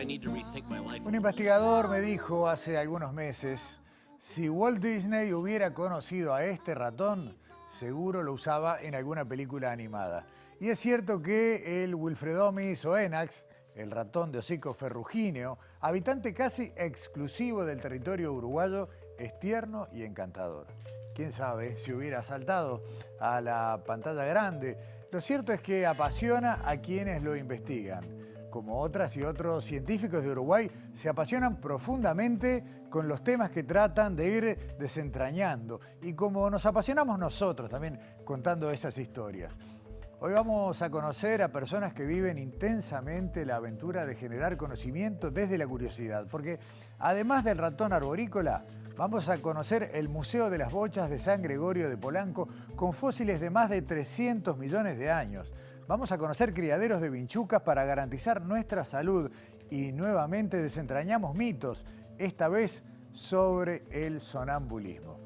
Un investigador me dijo hace algunos meses, si Walt Disney hubiera conocido a este ratón, seguro lo usaba en alguna película animada. Y es cierto que el Wilfredonis oenax, el ratón de hocico ferrugíneo, habitante casi exclusivo del territorio uruguayo, es tierno y encantador. Quién sabe si hubiera saltado a la pantalla grande. Lo cierto es que apasiona a quienes lo investigan. Como otras y otros científicos de Uruguay, se apasionan profundamente con los temas que tratan de ir desentrañando. Y como nos apasionamos nosotros también contando esas historias. Hoy vamos a conocer a personas que viven intensamente la aventura de generar conocimiento desde la curiosidad. Porque además del ratón arborícola, vamos a conocer el Museo de las Bochas de San Gregorio de Polanco con fósiles de más de 300 millones de años. Vamos a conocer criaderos de vinchucas para garantizar nuestra salud y nuevamente desentrañamos mitos, esta vez sobre el sonambulismo.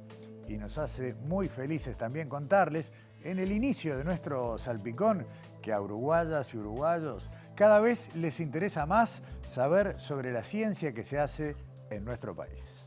Y nos hace muy felices también contarles en el inicio de nuestro salpicón que a uruguayas y uruguayos cada vez les interesa más saber sobre la ciencia que se hace en nuestro país.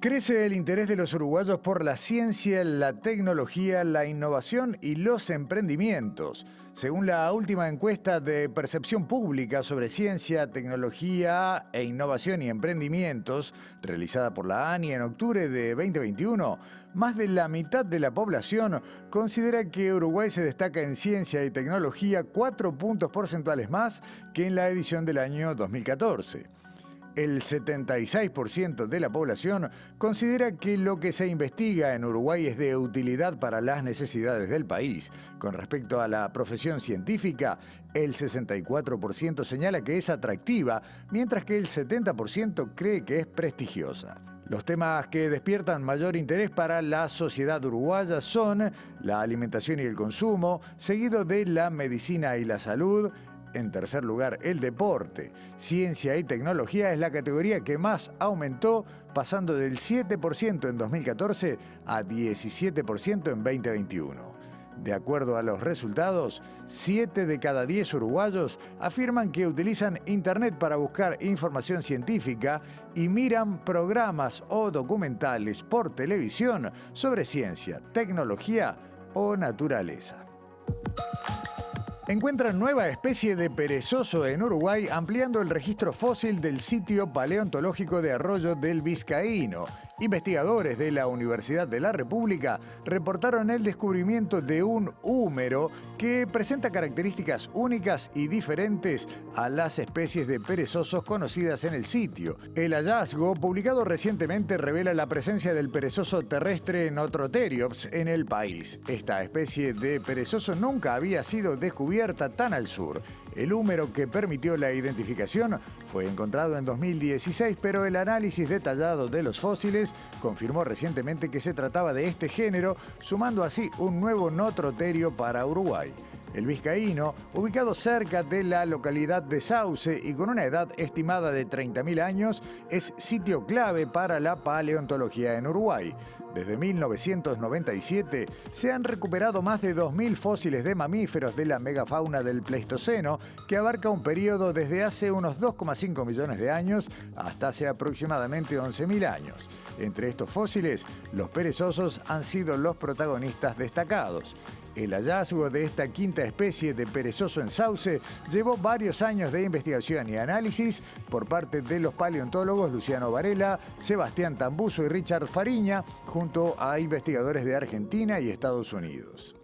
Crece el interés de los uruguayos por la ciencia, la tecnología, la innovación y los emprendimientos. Según la última encuesta de percepción pública sobre ciencia, tecnología e innovación y emprendimientos, realizada por la ANI en octubre de 2021, más de la mitad de la población considera que Uruguay se destaca en ciencia y tecnología 4 puntos porcentuales más que en la edición del año 2014. El 76% de la población considera que lo que se investiga en Uruguay es de utilidad para las necesidades del país. Con respecto a la profesión científica, el 64% señala que es atractiva, mientras que el 70% cree que es prestigiosa. Los temas que despiertan mayor interés para la sociedad uruguaya son la alimentación y el consumo, seguido de la medicina y la salud. En tercer lugar, el deporte. Ciencia y tecnología es la categoría que más aumentó, pasando del 7% en 2014 a 17% en 2021. De acuerdo a los resultados, 7 de cada 10 uruguayos afirman que utilizan Internet para buscar información científica y miran programas o documentales por televisión sobre ciencia, tecnología o naturaleza. Encuentran nueva especie de perezoso en Uruguay, ampliando el registro fósil del sitio paleontológico de Arroyo del Vizcaíno. Investigadores de la Universidad de la República reportaron el descubrimiento de un húmero que presenta características únicas y diferentes a las especies de perezosos conocidas en el sitio. El hallazgo, publicado recientemente, revela la presencia del perezoso terrestre Notroteriops en el país. Esta especie de perezoso nunca había sido descubierta tan al sur. El húmero que permitió la identificación fue encontrado en 2016, pero el análisis detallado de los fósiles confirmó recientemente que se trataba de este género, sumando así un nuevo notroterio para Uruguay. El vizcaíno, ubicado cerca de la localidad de Sauce y con una edad estimada de 30.000 años, es sitio clave para la paleontología en Uruguay. Desde 1997 se han recuperado más de 2.000 fósiles de mamíferos de la megafauna del Pleistoceno, que abarca un periodo desde hace unos 2,5 millones de años hasta hace aproximadamente 11.000 años. Entre estos fósiles, los perezosos han sido los protagonistas destacados. El hallazgo de esta quinta especie de perezoso en Sauce llevó varios años de investigación y análisis por parte de los paleontólogos Luciano Varela, Sebastián Tambuso y Richard Fariña, junto a investigadores de Argentina y Estados Unidos.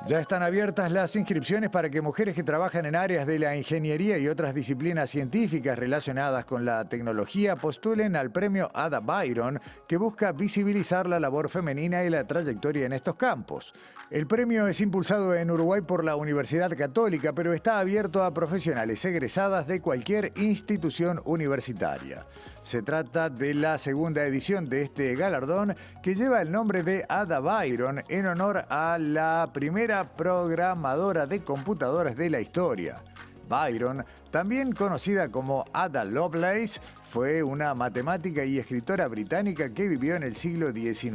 Ya están abiertas las inscripciones para que mujeres que trabajan en áreas de la ingeniería y otras disciplinas científicas relacionadas con la tecnología postulen al premio Ada Byron, que busca visibilizar la labor femenina y la trayectoria en estos campos. El premio es impulsado en Uruguay por la Universidad Católica, pero está abierto a profesionales egresadas de cualquier institución universitaria. Se trata de la segunda edición de este galardón, que lleva el nombre de Ada Byron en honor a la primera programadora de computadoras de la historia. Byron, también conocida como Ada Lovelace, fue una matemática y escritora británica que vivió en el siglo XIX.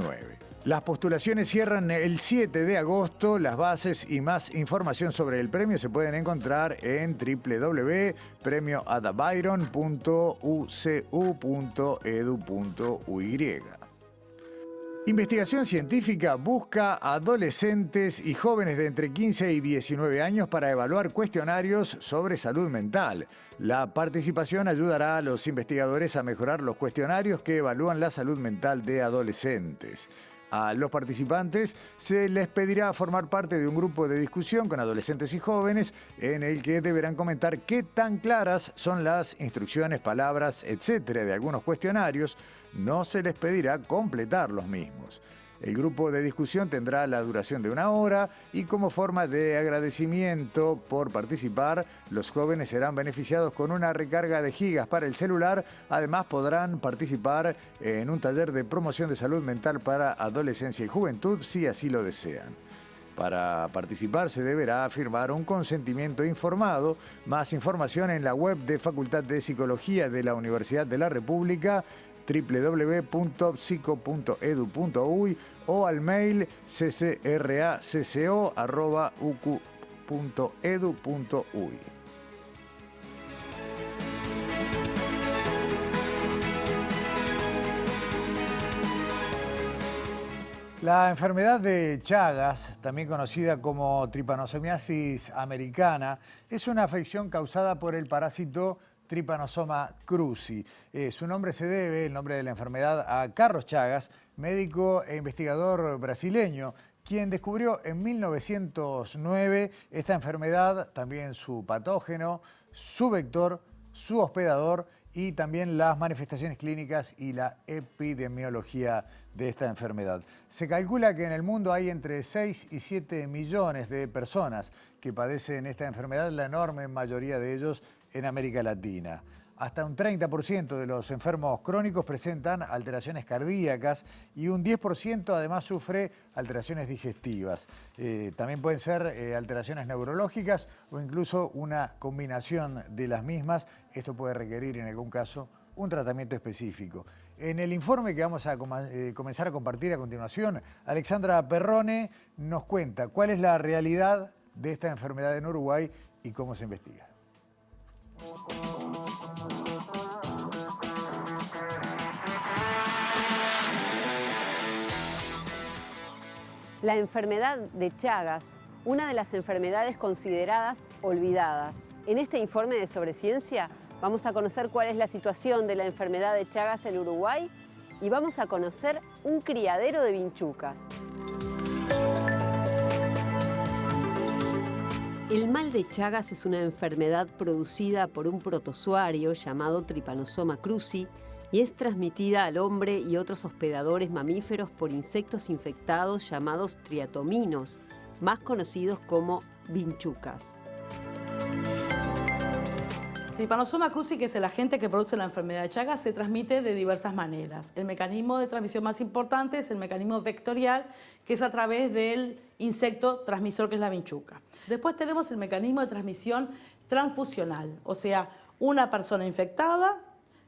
Las postulaciones cierran el 7 de agosto. Las bases y más información sobre el premio se pueden encontrar en www.premioadabyron.ucu.edu.uy. Investigación científica busca adolescentes y jóvenes de entre 15 y 19 años para evaluar cuestionarios sobre salud mental. La participación ayudará a los investigadores a mejorar los cuestionarios que evalúan la salud mental de adolescentes. A los participantes se les pedirá formar parte de un grupo de discusión con adolescentes y jóvenes en el que deberán comentar qué tan claras son las instrucciones, palabras, etcétera, de algunos cuestionarios. No se les pedirá completar los mismos. El grupo de discusión tendrá la duración de 1 hora y como forma de agradecimiento por participar, los jóvenes serán beneficiados con una recarga de gigas para el celular. Además, podrán participar en un taller de promoción de salud mental para adolescencia y juventud si así lo desean. Para participar se deberá firmar un consentimiento informado. Más información en la web de Facultad de Psicología de la Universidad de la República, www.psico.edu.uy, o al mail ccracco@ucu.edu.uy. La enfermedad de Chagas, también conocida como tripanosomiasis americana, es una afección causada por el parásito Trypanosoma cruzi. Su nombre se debe, el nombre de la enfermedad, a Carlos Chagas, médico e investigador brasileño, quien descubrió en 1909 esta enfermedad, también su patógeno, su vector, su hospedador y también las manifestaciones clínicas y la epidemiología de esta enfermedad. Se calcula que en el mundo hay entre 6 y 7 millones de personas que padecen esta enfermedad, la enorme mayoría de ellos en América Latina. Hasta un 30% de los enfermos crónicos presentan alteraciones cardíacas y un 10% además sufre alteraciones digestivas. También pueden ser alteraciones neurológicas o incluso una combinación de las mismas. Esto puede requerir en algún caso un tratamiento específico. En el informe que vamos a comenzar a compartir a continuación, Alexandra Perrone nos cuenta cuál es la realidad de esta enfermedad en Uruguay y cómo se investiga. La enfermedad de Chagas, una de las enfermedades consideradas olvidadas. En este informe de Sobre Ciencia vamos a conocer cuál es la situación de la enfermedad de Chagas en Uruguay y vamos a conocer un criadero de vinchucas. El mal de Chagas es una enfermedad producida por un protozoario llamado Trypanosoma cruzi y es transmitida al hombre y otros hospedadores mamíferos por insectos infectados llamados triatominos, más conocidos como vinchucas. Trypanosoma cruzi, que es el agente que produce la enfermedad de Chagas, se transmite de diversas maneras. El mecanismo de transmisión más importante es el mecanismo vectorial, que es a través del insecto transmisor, que es la vinchuca. Después tenemos el mecanismo de transmisión transfusional, o sea, una persona infectada,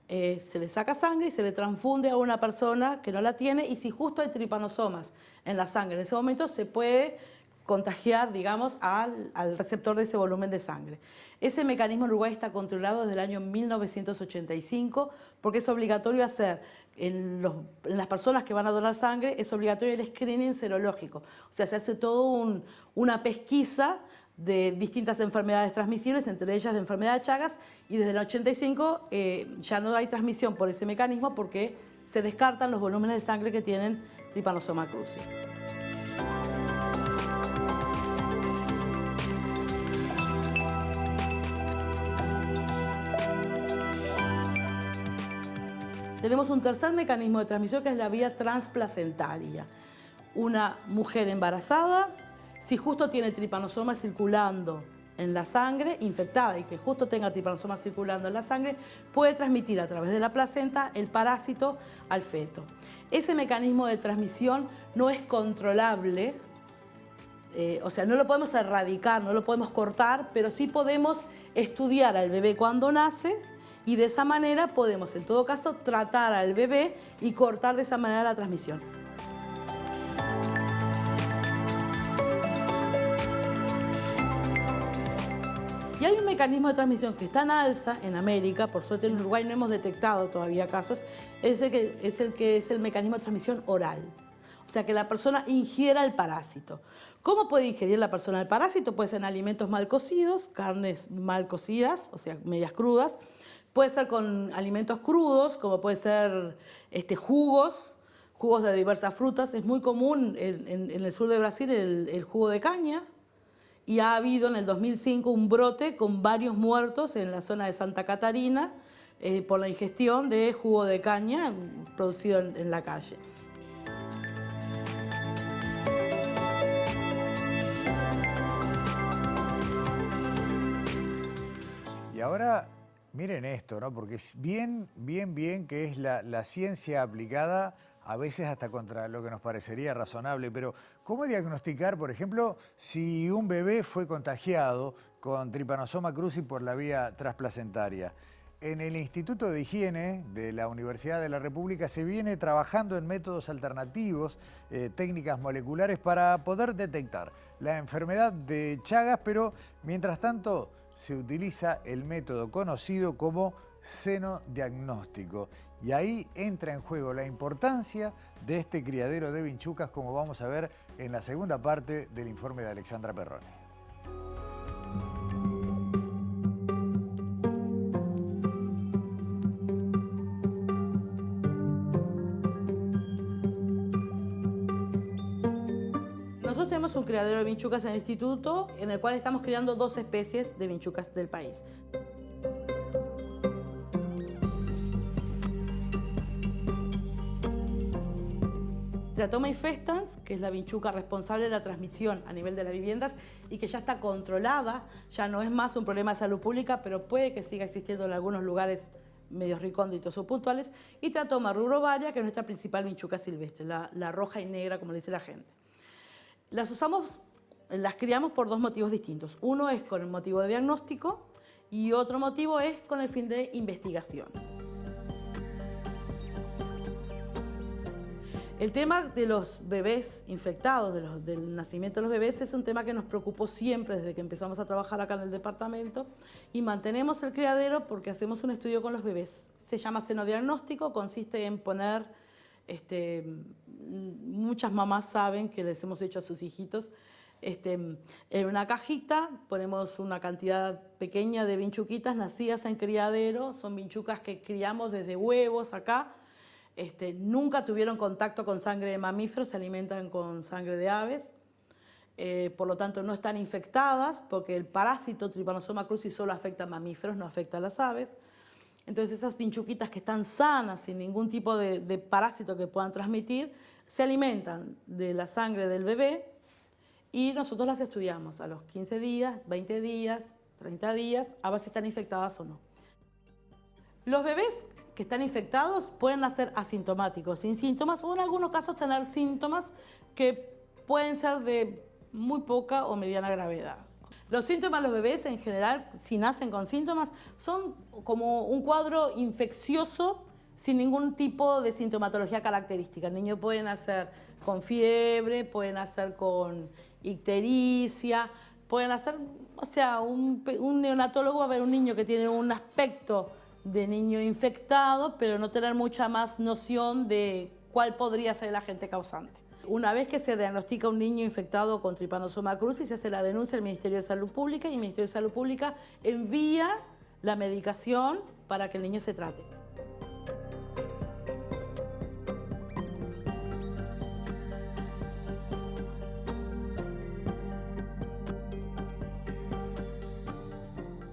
se le saca sangre y se le transfunde a una persona que no la tiene, y si justo hay tripanosomas en la sangre en ese momento, se puede contagiar, digamos, al receptor de ese volumen de sangre. Ese mecanismo en Uruguay está controlado desde el año 1985 porque es obligatorio hacer, en las personas que van a donar sangre, es obligatorio el screening serológico. O sea, se hace todo una pesquisa de distintas enfermedades transmisibles, entre ellas de enfermedad de Chagas, y desde el 85 ya no hay transmisión por ese mecanismo porque se descartan los volúmenes de sangre que tienen Trypanosoma cruzi. Tenemos un tercer mecanismo de transmisión que es la vía transplacentaria. Una mujer embarazada, si justo tiene tripanosoma circulando en la sangre, infectada y que justo tenga tripanosoma circulando en la sangre, puede transmitir a través de la placenta el parásito al feto. Ese mecanismo de transmisión no es controlable, o sea, no lo podemos erradicar, no lo podemos cortar, pero sí podemos estudiar al bebé cuando nace y de esa manera podemos, en todo caso, tratar al bebé y cortar de esa manera la transmisión. Y hay un mecanismo de transmisión que está en alza en América, por suerte en Uruguay no hemos detectado todavía casos, es el mecanismo de transmisión oral. O sea, que la persona ingiera el parásito. ¿Cómo puede ingerir la persona el parásito? Puede ser en alimentos mal cocidos, carnes mal cocidas, o sea, medias crudas. Puede ser con alimentos crudos, como puede ser jugos de diversas frutas. Es muy común en el sur de Brasil el jugo de caña. Y ha habido en el 2005 un brote con varios muertos en la zona de Santa Catarina por la ingestión de jugo de caña producido en la calle. Y ahora, miren esto, ¿no? Porque es bien que es la ciencia aplicada a veces hasta contra lo que nos parecería razonable, pero ¿cómo diagnosticar, por ejemplo, si un bebé fue contagiado con Trypanosoma cruzi por la vía transplacentaria? En el Instituto de Higiene de la Universidad de la República se viene trabajando en métodos alternativos, técnicas moleculares para poder detectar la enfermedad de Chagas, pero mientras tanto se utiliza el método conocido como senodiagnóstico. Y ahí entra en juego la importancia de este criadero de vinchucas, como vamos a ver en la segunda parte del informe de Alexandra Perrone. Nosotros tenemos un criadero de vinchucas en el instituto, en el cual estamos criando 2 especies de vinchucas del país. Tratoma infestans, que es la vinchuca responsable de la transmisión a nivel de las viviendas y que ya está controlada, ya no es más un problema de salud pública, pero puede que siga existiendo en algunos lugares medios recónditos o puntuales. Y Tratoma rubrovaria, que es nuestra principal vinchuca silvestre, la roja y negra, como le dice la gente. Las criamos por 2 motivos distintos. Uno es con el motivo de diagnóstico y otro motivo es con el fin de investigación. El tema de los bebés infectados, del nacimiento de los bebés, es un tema que nos preocupó siempre desde que empezamos a trabajar acá en el departamento y mantenemos el criadero porque hacemos un estudio con los bebés. Se llama senodiagnóstico, consiste en poner, muchas mamás saben que les hemos hecho a sus hijitos, en una cajita ponemos una cantidad pequeña de vinchuquitas nacidas en criadero, son vinchucas que criamos desde huevos acá. Nunca tuvieron contacto con sangre de mamíferos, se alimentan con sangre de aves, por lo tanto no están infectadas porque el parásito Trypanosoma cruzi solo afecta a mamíferos, no afecta a las aves. Entonces esas vinchuquitas que están sanas, sin ningún tipo de parásito que puedan transmitir, se alimentan de la sangre del bebé y nosotros las estudiamos a los 15 días, 20 días, 30 días, a ver si están infectadas o no. Los bebés que están infectados pueden nacer asintomáticos, sin síntomas, o en algunos casos tener síntomas que pueden ser de muy poca o mediana gravedad. Los síntomas de los bebés en general, si nacen con síntomas, son como un cuadro infeccioso sin ningún tipo de sintomatología característica. El niño puede nacer con fiebre, puede nacer con ictericia, pueden nacer, o sea, un neonatólogo va a ver un niño que tiene un aspecto de niño infectado, pero no tener mucha más noción de cuál podría ser el agente causante. Una vez que se diagnostica un niño infectado con Trypanosoma cruzi, se hace la denuncia al Ministerio de Salud Pública y el Ministerio de Salud Pública envía la medicación para que el niño se trate.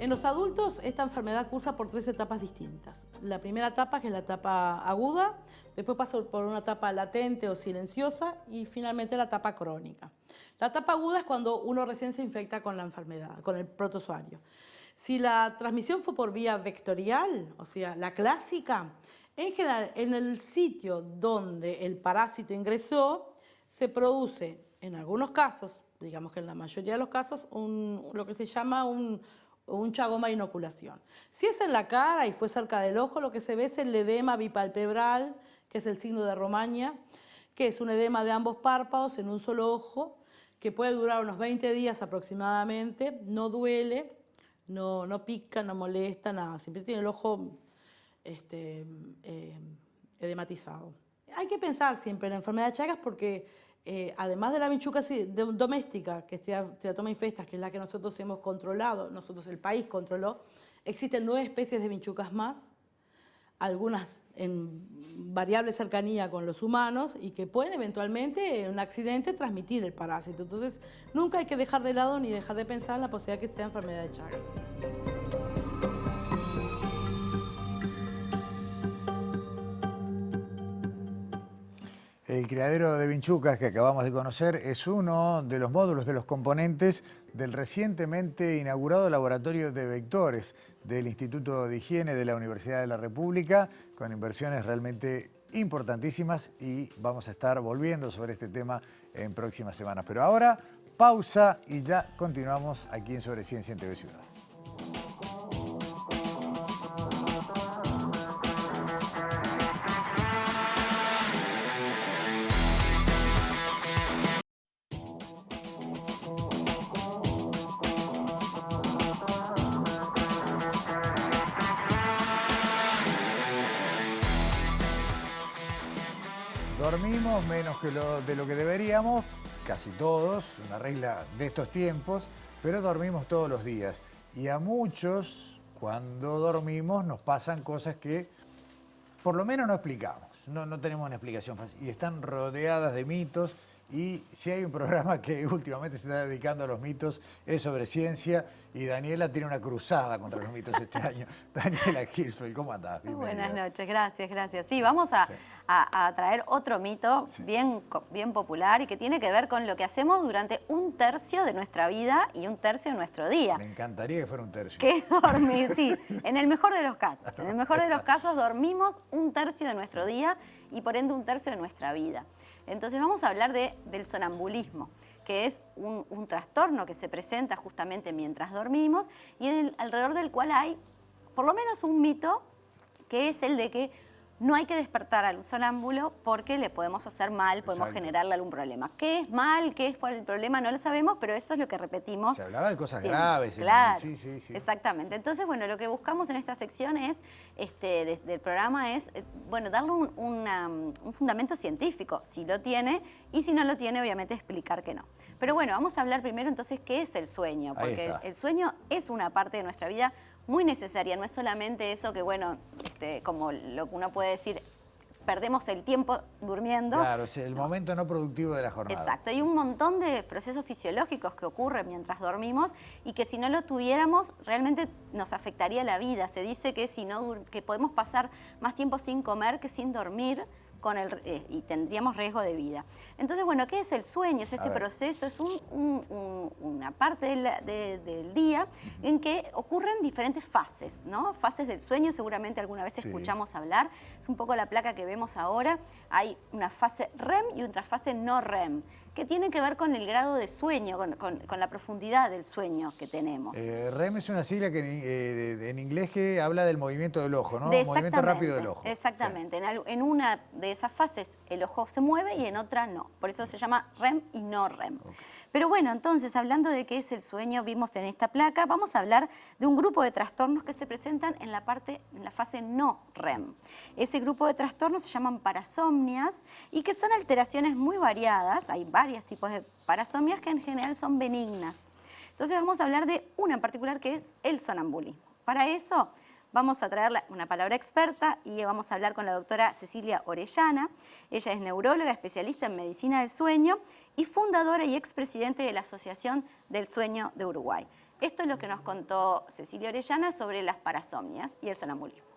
En los adultos, esta enfermedad cursa por 3 etapas distintas. La primera etapa, que es la etapa aguda, después pasa por una etapa latente o silenciosa y finalmente la etapa crónica. La etapa aguda es cuando uno recién se infecta con la enfermedad, con el protozoario. Si la transmisión fue por vía vectorial, o sea, la clásica, en general, en el sitio donde el parásito ingresó, se produce, en algunos casos, digamos que en la mayoría de los casos, lo que se llama un chagoma de inoculación. Si es en la cara y fue cerca del ojo, lo que se ve es el edema bipalpebral, que es el signo de Romaña, que es un edema de ambos párpados en un solo ojo, que puede durar unos 20 días aproximadamente, no duele, no pica, no molesta, nada, siempre tiene el ojo edematizado. Hay que pensar siempre en la enfermedad de Chagas porque además de la vinchuca doméstica, que es Teratoma infestas, que es la que nosotros hemos controlado, el país controló, existen 9 especies de vinchucas más, algunas en variable cercanía con los humanos y que pueden eventualmente en un accidente transmitir el parásito. Entonces nunca hay que dejar de lado ni dejar de pensar en la posibilidad de que sea enfermedad de Chagas. El criadero de vinchucas que acabamos de conocer es uno de los módulos, de los componentes del recientemente inaugurado laboratorio de vectores del Instituto de Higiene de la Universidad de la República, con inversiones realmente importantísimas, y vamos a estar volviendo sobre este tema en próximas semanas. Pero ahora, pausa y ya continuamos aquí en Sobre Ciencia en TV Ciudad. Dormimos menos de lo que deberíamos, casi todos, una regla de estos tiempos, pero dormimos todos los días. Y a muchos, cuando dormimos, nos pasan cosas que por lo menos no explicamos, no tenemos una explicación fácil. Y están rodeadas de mitos, y si hay un programa que últimamente se está dedicando a los mitos es Sobre Ciencia, y Daniela tiene una cruzada contra los mitos este año. Daniela Hirschfeld, ¿cómo andás? Bienvenida. Buenas noches, gracias. Sí, vamos a traer otro mito bien popular y que tiene que ver con lo que hacemos durante 1/3 de nuestra vida y 1/3 de nuestro día. Me encantaría que fuera 1/3. Que es dormir, sí, en el mejor de los casos. En el mejor de los casos dormimos 1/3 de nuestro día y por ende 1/3 de nuestra vida. Entonces vamos a hablar del sonambulismo, que es un trastorno que se presenta justamente mientras dormimos y alrededor del cual hay por lo menos un mito, que es el de que no hay que despertar al sonámbulo porque le podemos hacer mal, podemos generarle algún problema. ¿Qué es mal? ¿Qué es por el problema? No lo sabemos, pero eso es lo que repetimos. Se hablaba de cosas graves. Claro, sí. Exactamente. Entonces, bueno, lo que buscamos en esta sección es, del programa es, darle un fundamento científico, si lo tiene, y si no lo tiene, obviamente explicar que no. Pero bueno, vamos a hablar primero entonces qué es el sueño, porque el sueño es una parte de nuestra vida muy necesaria, no es solamente eso que, como lo que uno puede decir, perdemos el tiempo durmiendo. Claro, es el momento no productivo de la jornada. Exacto, hay un montón de procesos fisiológicos que ocurren mientras dormimos y que si no lo tuviéramos realmente nos afectaría la vida. Se dice que, que podemos pasar más tiempo sin comer que sin dormir, y tendríamos riesgo de vida. Entonces, bueno, ¿qué es el sueño? Es este proceso, es una parte del día en que ocurren diferentes fases, ¿no? Fases del sueño, seguramente alguna vez escuchamos hablar. Es un poco la placa que vemos ahora. Hay una fase REM y otra fase no REM, que tiene que ver con el grado de sueño, con la profundidad del sueño que tenemos. REM es una sigla que en inglés que habla del movimiento del ojo, ¿no? Movimiento rápido del ojo. Exactamente. Sí. En una de esas fases el ojo se mueve y en otra no. Por eso se llama REM y no REM. Okay. Pero bueno, entonces, hablando de qué es el sueño, vimos en esta placa, vamos a hablar de un grupo de trastornos que se presentan en la fase no REM. Ese grupo de trastornos se llaman parasomnias y que son alteraciones muy variadas. Hay varios tipos de parasomnias que en general son benignas. Entonces vamos a hablar de una en particular que es el sonambulismo. Para eso vamos a traer una palabra experta y vamos a hablar con la doctora Cecilia Orellana. Ella es neuróloga, especialista en medicina del sueño y fundadora y expresidente de la Asociación del Sueño de Uruguay. Esto es lo que nos contó Cecilia Orellana sobre las parasomnias y el sonambulismo.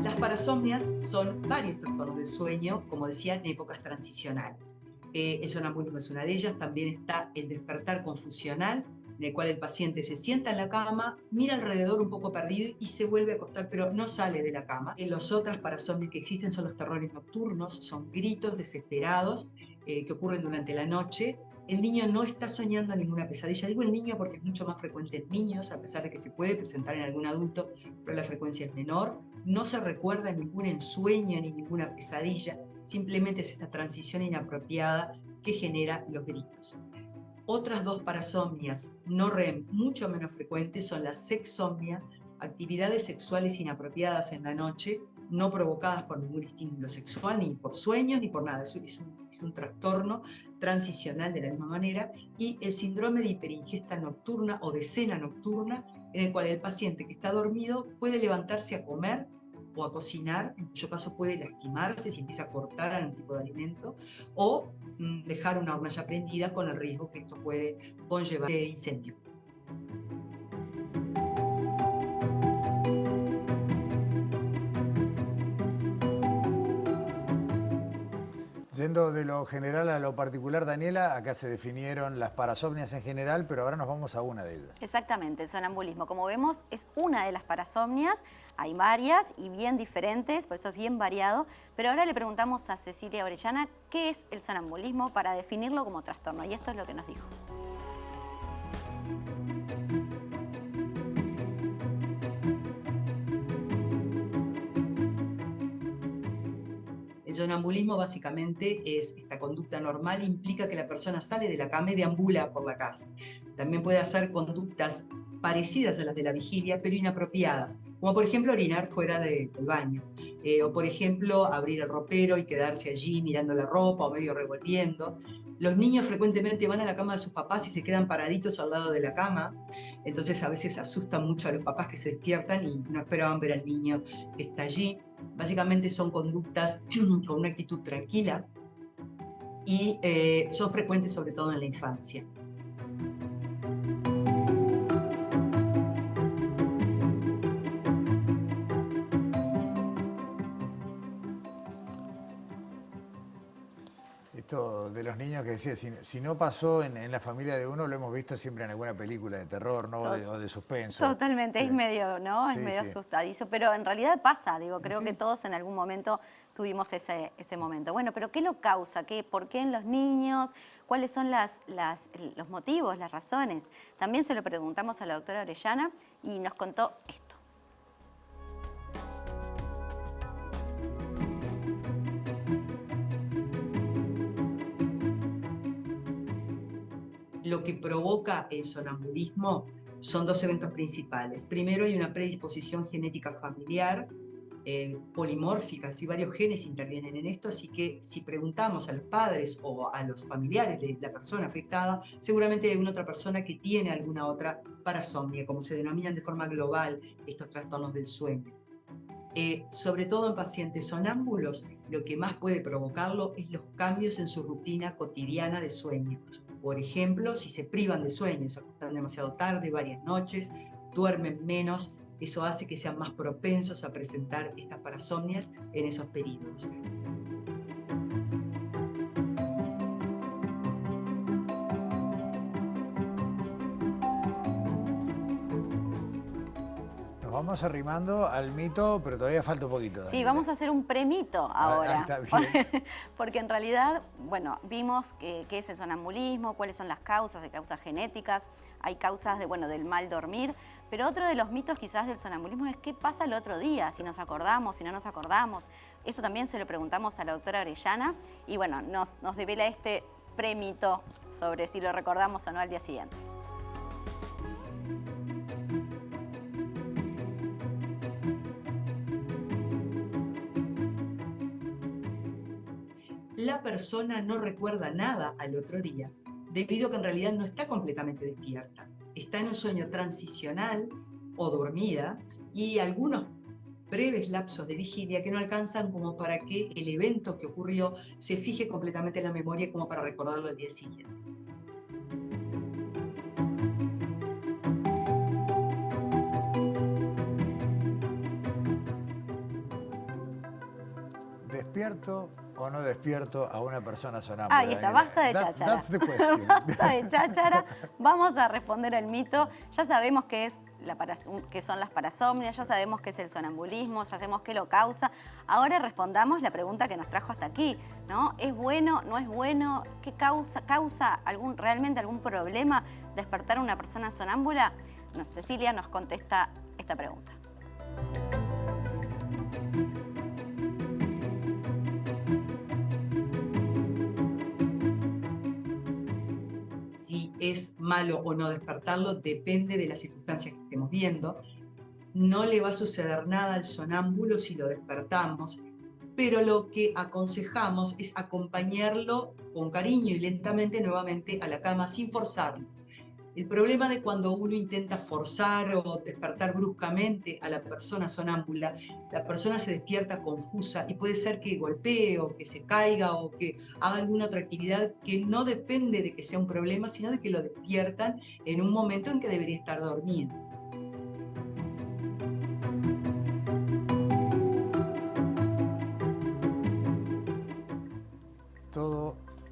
Las parasomnias son varios trastornos del sueño, como decía, en épocas transicionales. El sonambulismo es una de ellas. También está el despertar confusional, en el cual el paciente se sienta en la cama, mira alrededor un poco perdido y se vuelve a acostar, pero no sale de la cama. Las otras parasomnias que existen son los terrores nocturnos, son gritos desesperados que ocurren durante la noche. El niño no está soñando ninguna pesadilla. Digo el niño porque es mucho más frecuente en niños, a pesar de que se puede presentar en algún adulto, pero la frecuencia es menor. No se recuerda ningún ensueño ni ninguna pesadilla, simplemente es esta transición inapropiada que genera los gritos. Otras dos parasomnias no REM mucho menos frecuentes son la sexsomnia, actividades sexuales inapropiadas en la noche, no provocadas por ningún estímulo sexual, ni por sueños, ni por nada. Es un trastorno transicional de la misma manera. Y el síndrome de hiperingesta nocturna o de cena nocturna, en el cual el paciente que está dormido puede levantarse a comer o a cocinar, en cuyo caso puede lastimarse si empieza a cortar algún tipo de alimento, o dejar una hornalla prendida con el riesgo que esto puede conllevar incendio. Yendo de lo general a lo particular, Daniela, acá se definieron las parasomnias en general, pero ahora nos vamos a una de ellas. Exactamente, el sonambulismo. Como vemos, es una de las parasomnias. Hay varias y bien diferentes, por eso es bien variado. Pero ahora le preguntamos a Cecilia Orellana qué es el sonambulismo para definirlo como trastorno. Y esto es lo que nos dijo. El sonambulismo básicamente es esta conducta normal, implica que la persona sale de la cama y deambula por la casa. También puede hacer conductas parecidas a las de la vigilia, pero inapropiadas, como por ejemplo orinar fuera del baño, o por ejemplo abrir el ropero y quedarse allí mirando la ropa o medio revolviendo. Los niños frecuentemente van a la cama de sus papás y se quedan paraditos al lado de la cama, entonces a veces asustan mucho a los papás que se despiertan y no esperaban ver al niño que está allí. Básicamente son conductas con una actitud tranquila y son frecuentes sobre todo en la infancia. Esto de los niños que decía, si no pasó en la familia de uno, lo hemos visto siempre en alguna película de terror, ¿no? O de suspenso. Totalmente, sí. Es medio, ¿no? Sí, es medio sí. asustadizo, pero en realidad pasa, digo, creo Sí. que todos en algún momento tuvimos ese momento. Bueno, pero ¿qué lo causa? ¿Por qué en los niños? ¿Cuáles son los motivos, las razones? También se lo preguntamos a la doctora Orellana y nos contó esto. Lo que provoca el sonambulismo son dos eventos principales. Primero, hay una predisposición genética familiar, polimórfica, si varios genes intervienen en esto, así que si preguntamos a los padres o a los familiares de la persona afectada, seguramente hay una otra persona que tiene alguna otra parasomnia, como se denominan de forma global estos trastornos del sueño. Sobre todo en pacientes sonámbulos, lo que más puede provocarlo es los cambios en su rutina cotidiana de sueño. Por ejemplo, si se privan de sueño, se acuestan demasiado tarde, varias noches, duermen menos, eso hace que sean más propensos a presentar estas parasomnias en esos periodos. Nos vamos arrimando al mito, pero todavía falta un poquito, Daniela. Sí, vamos a hacer un premito ahora. Está bien. Porque en realidad, bueno, vimos qué es el sonambulismo, cuáles son las causas, hay causas genéticas, hay causas del mal dormir, pero otro de los mitos quizás del sonambulismo es qué pasa el otro día, si nos acordamos, si no nos acordamos. Esto también se lo preguntamos a la doctora Orellana y bueno, nos devela este premito sobre si lo recordamos o no al día siguiente. La persona no recuerda nada al otro día, debido a que en realidad no está completamente despierta. Está en un sueño transicional o dormida y algunos breves lapsos de vigilia que no alcanzan como para que el evento que ocurrió se fije completamente en la memoria como para recordarlo al día siguiente. Despierto, o no despierto a una persona sonámbula? Ahí está, basta de cháchara. That's the question. Basta de cháchara. Vamos a responder el mito. Ya sabemos qué son las parasomnias, ya sabemos qué es el sonambulismo, ya sabemos qué lo causa. Ahora respondamos la pregunta que nos trajo hasta aquí, ¿no? ¿Es bueno, no es bueno? ¿Qué causa realmente algún problema despertar a una persona sonámbula? Cecilia nos contesta esta pregunta. Si es malo o no despertarlo depende de las circunstancias que estemos viendo. No le va a suceder nada al sonámbulo si lo despertamos, pero lo que aconsejamos es acompañarlo con cariño y lentamente nuevamente a la cama sin forzarlo. El problema de cuando uno intenta forzar o despertar bruscamente a la persona sonámbula, la persona se despierta confusa y puede ser que golpee o que se caiga o que haga alguna otra actividad que no depende de que sea un problema, sino de que lo despiertan en un momento en que debería estar dormido.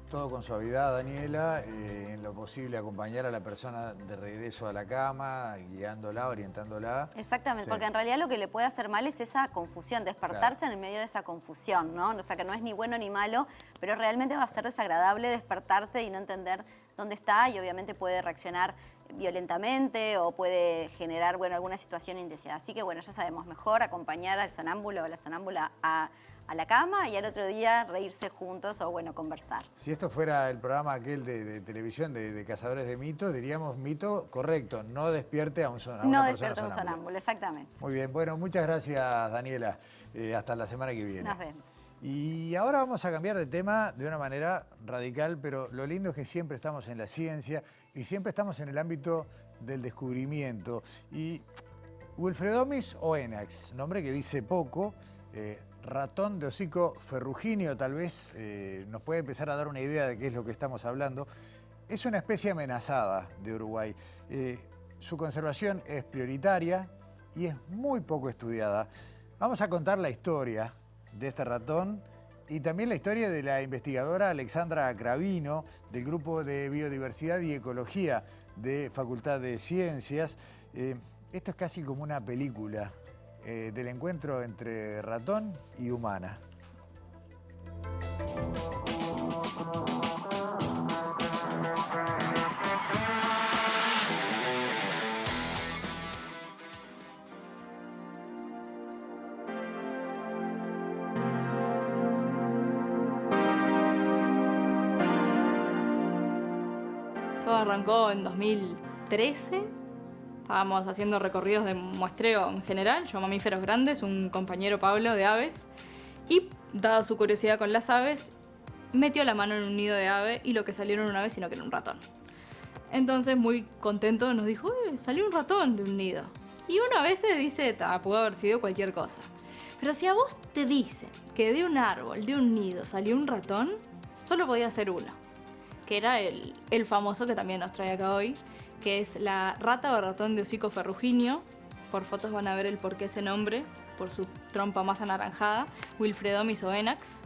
Todo con suavidad, Daniela, en lo posible acompañar a la persona de regreso a la cama, guiándola, orientándola. Exactamente, Sí. porque en realidad lo que le puede hacer mal es esa confusión, despertarse en el medio de esa confusión, ¿no? O sea, que no es ni bueno ni malo, pero realmente va a ser desagradable despertarse y no entender dónde está y obviamente puede reaccionar violentamente o puede generar, bueno, alguna situación indeseada. Así que, bueno, ya sabemos, mejor acompañar al sonámbulo o a la sonámbula a la cama y al otro día reírse juntos o, bueno, conversar. Si esto fuera el programa aquel de televisión de Cazadores de Mitos, diríamos mito correcto, no despierte a una persona No despierte a un sonámbula. sonámbulo, exactamente. Muy bien, bueno, muchas gracias, Daniela. Hasta la semana que viene. Nos vemos. Y ahora vamos a cambiar de tema de una manera radical, pero lo lindo es que siempre estamos en la ciencia y siempre estamos en el ámbito del descubrimiento. Y Wilfredomis oenax, nombre que dice poco, ratón de hocico ferruginio, tal vez nos puede empezar a dar una idea de qué es lo que estamos hablando. Es una especie amenazada de Uruguay. Su conservación es prioritaria y es muy poco estudiada. Vamos a contar la historia de este ratón y también la historia de la investigadora Alexandra Cravino del Grupo de Biodiversidad y Ecología de Facultad de Ciencias. Esto es casi como una película del encuentro entre ratón y humana. Todo arrancó en 2013. Estábamos haciendo recorridos de muestreo en general, yo mamíferos grandes, un compañero Pablo de aves, y dada su curiosidad con las aves, metió la mano en un nido de ave y lo que salió no era una ave, sino que era un ratón. Entonces, muy contento, nos dijo, salió un ratón de un nido. Y uno a veces dice, pudo haber sido cualquier cosa. Pero si a vos te dicen que de un árbol, de un nido, salió un ratón, solo podía ser uno, que era el famoso que también nos trae acá hoy, que es la rata o ratón de hocico ferruginio. Por fotos van a ver el porqué ese nombre, por su trompa más anaranjada, Wilfredomis oenax.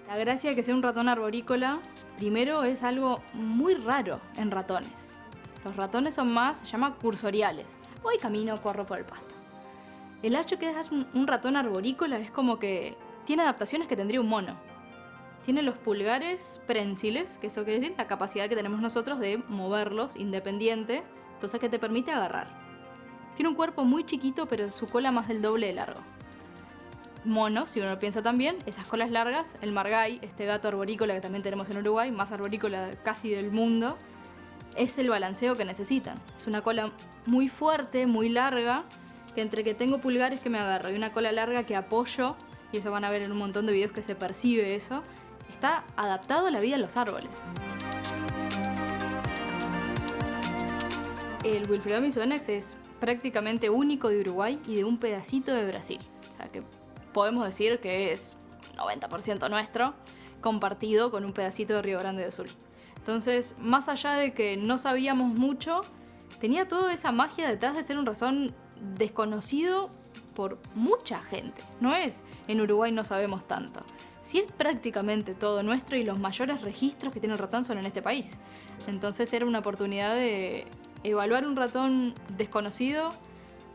La gracia de que sea un ratón arborícola, primero es algo muy raro en ratones. Los ratones son más, se llama cursoriales. Voy camino, corro por el pasto. El hecho que es un ratón arborícola es como que tiene adaptaciones que tendría un mono. Tiene los pulgares prensiles, que eso quiere decir la capacidad que tenemos nosotros de moverlos independiente, entonces que te permite agarrar. Tiene un cuerpo muy chiquito, pero su cola más del doble de largo. Mono, si uno piensa también, esas colas largas, el margay, este gato arborícola que también tenemos en Uruguay, más arborícola casi del mundo, es el balanceo que necesitan. Es una cola muy fuerte, muy larga, que entre que tengo pulgares que me agarro y una cola larga que apoyo, y eso van a ver en un montón de videos que se percibe eso, está adaptado a la vida en los árboles. El Wilfredomis oenax es prácticamente único de Uruguay y de un pedacito de Brasil. O sea que podemos decir que es 90% nuestro, compartido con un pedacito de Río Grande do Sul. Entonces, más allá de que no sabíamos mucho, tenía toda esa magia detrás de ser un ratón desconocido por mucha gente. No es en Uruguay no sabemos tanto. Sí es prácticamente todo nuestro y los mayores registros que tiene el ratón son en este país. Entonces era una oportunidad de evaluar un ratón desconocido,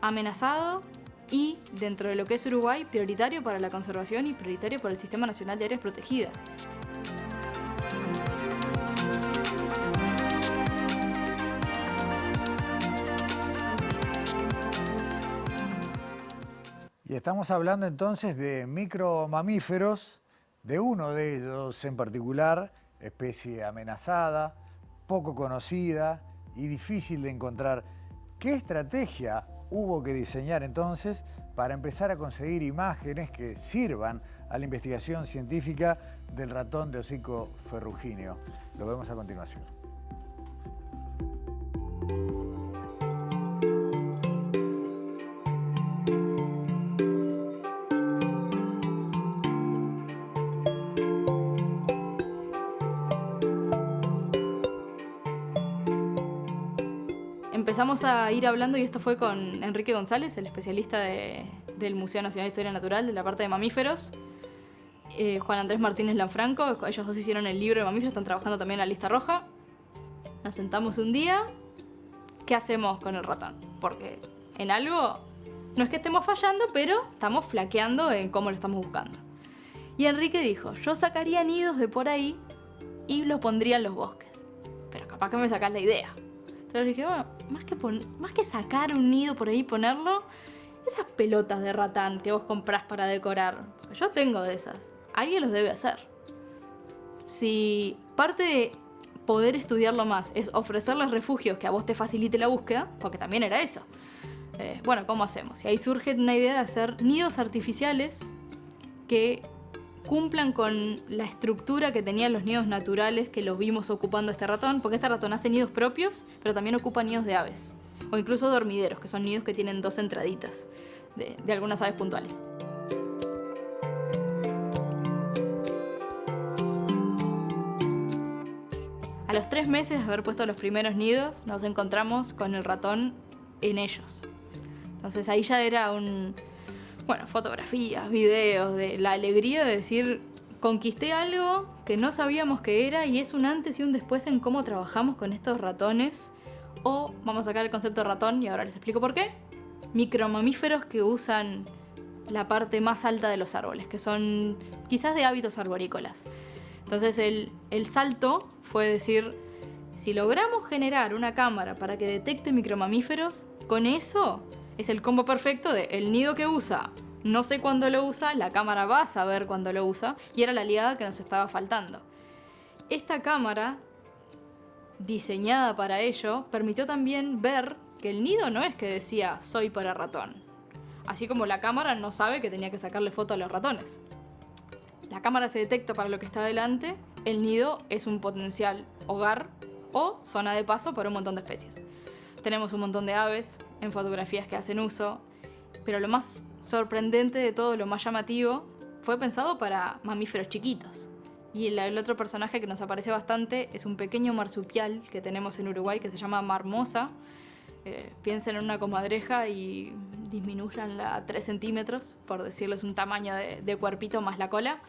amenazado y, dentro de lo que es Uruguay, prioritario para la conservación y prioritario para el Sistema Nacional de Áreas Protegidas. Y estamos hablando entonces de micromamíferos, de uno de ellos en particular, especie amenazada, poco conocida y difícil de encontrar. ¿Qué estrategia hubo que diseñar entonces para empezar a conseguir imágenes que sirvan a la investigación científica del ratón de hocico ferrugíneo? Lo vemos a continuación. Empezamos a ir hablando, y esto fue con Enrique González, el especialista del Museo Nacional de Historia Natural, de la parte de mamíferos. Juan Andrés Martínez Lanfranco, ellos dos hicieron el libro de mamíferos, están trabajando también en la lista roja. Nos sentamos un día, ¿qué hacemos con el ratón? Porque en algo, no es que estemos fallando, pero estamos flaqueando en cómo lo estamos buscando. Y Enrique dijo, yo sacaría nidos de por ahí y lo pondría en los bosques. Pero capaz que me sacás la idea. Entonces dije, bueno, más que sacar un nido por ahí y ponerlo, esas pelotas de ratán que vos comprás para decorar, porque yo tengo de esas, alguien los debe hacer. Si parte de poder estudiarlo más es ofrecerles refugios que a vos te facilite la búsqueda, porque también era eso. Bueno, ¿cómo hacemos? Y ahí surge una idea de hacer nidos artificiales que cumplan con la estructura que tenían los nidos naturales que los vimos ocupando este ratón, porque este ratón hace nidos propios, pero también ocupa nidos de aves, o incluso dormideros, que son nidos que tienen dos entraditas de algunas aves puntuales. A los 3 meses de haber puesto los primeros nidos, nos encontramos con el ratón en ellos. Entonces ahí ya era fotografías, videos, de la alegría de decir, conquisté algo que no sabíamos que era y es un antes y un después en cómo trabajamos con estos ratones. O vamos a sacar el concepto de ratón y ahora les explico por qué. Micromamíferos que usan la parte más alta de los árboles, que son quizás de hábitos arborícolas. Entonces el salto fue decir, si logramos generar una cámara para que detecte micromamíferos, con eso es el combo perfecto de el nido que usa, no sé cuándo lo usa, la cámara va a saber cuándo lo usa, y era la aliada que nos estaba faltando. Esta cámara, diseñada para ello, permitió también ver que el nido no es que decía soy para ratón, así como la cámara no sabe que tenía que sacarle foto a los ratones. La cámara se detecta para lo que está delante, el nido es un potencial hogar o zona de paso para un montón de especies. Tenemos un montón de aves en fotografías que hacen uso, pero lo más sorprendente de todo, lo más llamativo, fue pensado para mamíferos chiquitos. Y el otro personaje que nos aparece bastante es un pequeño marsupial que tenemos en Uruguay que se llama marmosa. Piensen en una comadreja y disminuyanla a 3 centímetros, por decirles un tamaño de cuerpito más la cola,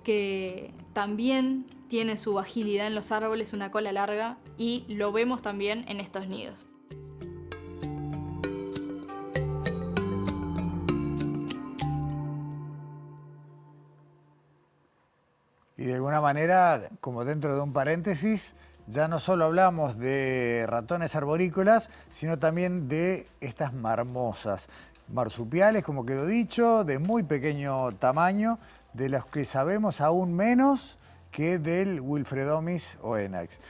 que también tiene su agilidad en los árboles, una cola larga, y lo vemos también en estos nidos. Y de alguna manera, como dentro de un paréntesis, ya no solo hablamos de ratones arborícolas, sino también de estas marmosas, marsupiales, como quedó dicho, de muy pequeño tamaño, de los que sabemos aún menos que del Wilfredomys oenax.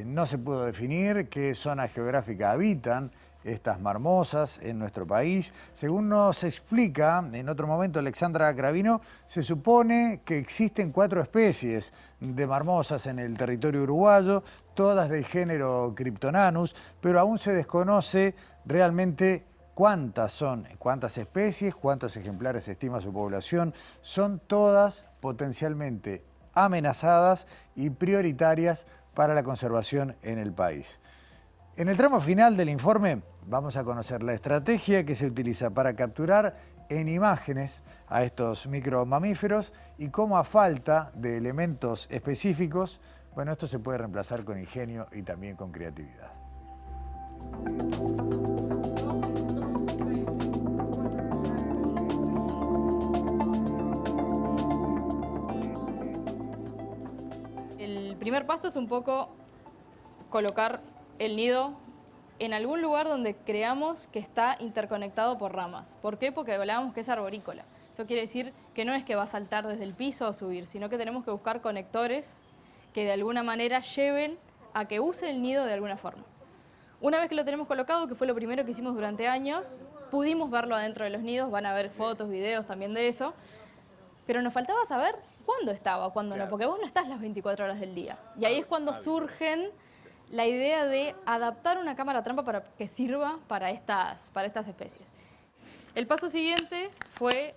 No se pudo definir qué zona geográfica habitan estas marmosas en nuestro país. Según nos explica en otro momento Alexandra Gravino, se supone que existen 4 especies de marmosas en el territorio uruguayo, todas del género Cryptonanus, pero aún se desconoce realmente cuántas son, cuántas especies, cuántos ejemplares estima su población. Son todas potencialmente amenazadas y prioritarias para la conservación en el país. En el tramo final del informe vamos a conocer la estrategia que se utiliza para capturar en imágenes a estos micromamíferos y cómo a falta de elementos específicos, bueno, esto se puede reemplazar con ingenio y también con creatividad. El primer paso es un poco colocar el nido en algún lugar donde creamos que está interconectado por ramas. ¿Por qué? Porque hablábamos que es arborícola. Eso quiere decir que no es que va a saltar desde el piso o subir, sino que tenemos que buscar conectores que de alguna manera lleven a que use el nido de alguna forma. Una vez que lo tenemos colocado, que fue lo primero que hicimos durante años, pudimos verlo adentro de los nidos, van a ver fotos, videos también de eso, pero nos faltaba saber cuándo estaba, cuándo no, porque vos no estás las 24 horas del día. Y ahí es cuando surgen la idea de adaptar una cámara trampa para que sirva para estas especies. El paso siguiente fue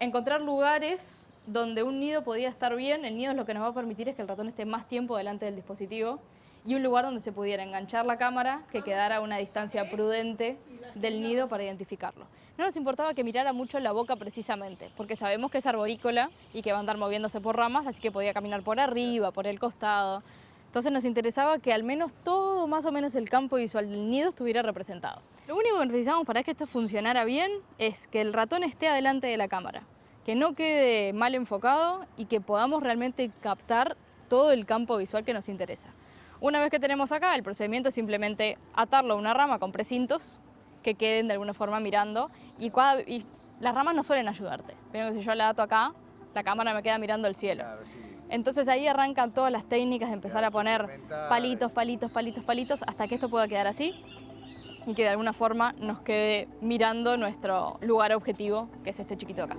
encontrar lugares donde un nido podía estar bien. El nido es lo que nos va a permitir es que el ratón esté más tiempo delante del dispositivo, y un lugar donde se pudiera enganchar la cámara que quedara a una distancia prudente del nido para identificarlo. No nos importaba que mirara mucho la boca precisamente, porque sabemos que es arborícola y que va a andar moviéndose por ramas, así que podía caminar por arriba, por el costado. Entonces nos interesaba que al menos todo, más o menos el campo visual del nido estuviera representado. Lo único que necesitamos para que esto funcionara bien es que el ratón esté adelante de la cámara, que no quede mal enfocado y que podamos realmente captar todo el campo visual que nos interesa. Una vez que tenemos acá, el procedimiento es simplemente atarlo a una rama con precintos que queden de alguna forma mirando, y las ramas no suelen ayudarte. Pero si yo la ato acá, la cámara me queda mirando el cielo. Claro, sí. Entonces ahí arrancan todas las técnicas de empezar a poner palitos, palitos, palitos, palitos, hasta que esto pueda quedar así y que de alguna forma nos quede mirando nuestro lugar objetivo, que es este chiquito de acá.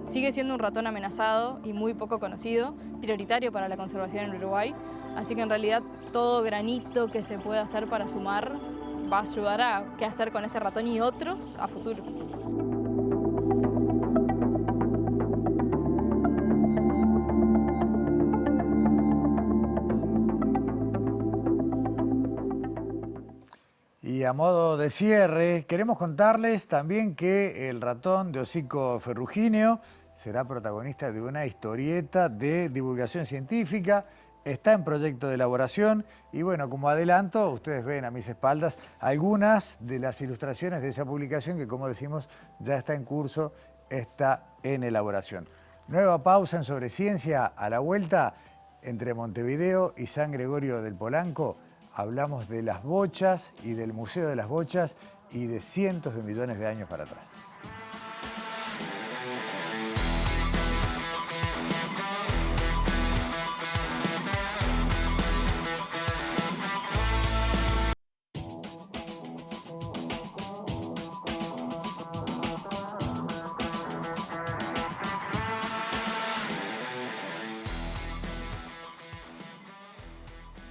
Sigue siendo un ratón amenazado y muy poco conocido, prioritario para la conservación en Uruguay, así que en realidad todo granito que se pueda hacer para sumar va a ayudar a qué hacer con este ratón y otros a futuro. Y a modo de cierre, queremos contarles también que el ratón de hocico ferrugíneo será protagonista de una historieta de divulgación científica. Está en proyecto de elaboración y bueno, como adelanto, ustedes ven a mis espaldas algunas de las ilustraciones de esa publicación que, como decimos, ya está en curso, está en elaboración. Nueva pausa en Sobre Ciencia. A la vuelta, entre Montevideo y San Gregorio del Polanco, hablamos de las bochas y del Museo de las Bochas y de cientos de millones de años para atrás.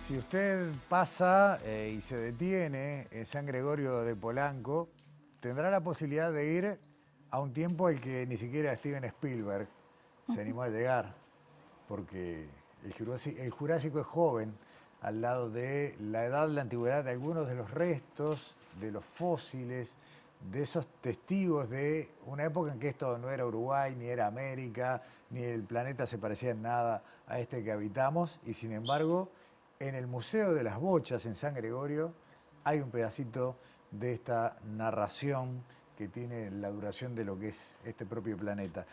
Si usted pasa y se detiene en San Gregorio de Polanco, tendrá la posibilidad de ir a un tiempo al que ni siquiera Steven Spielberg se animó a llegar, porque el Jurásico es joven, al lado de la edad, la antigüedad de algunos de los restos, de los fósiles, de esos testigos de una época en que esto no era Uruguay, ni era América, ni el planeta se parecía en nada a este que habitamos, y sin embargo, en el Museo de las Bochas en San Gregorio hay un pedacito de esta narración que tiene la duración de lo que es este propio planeta.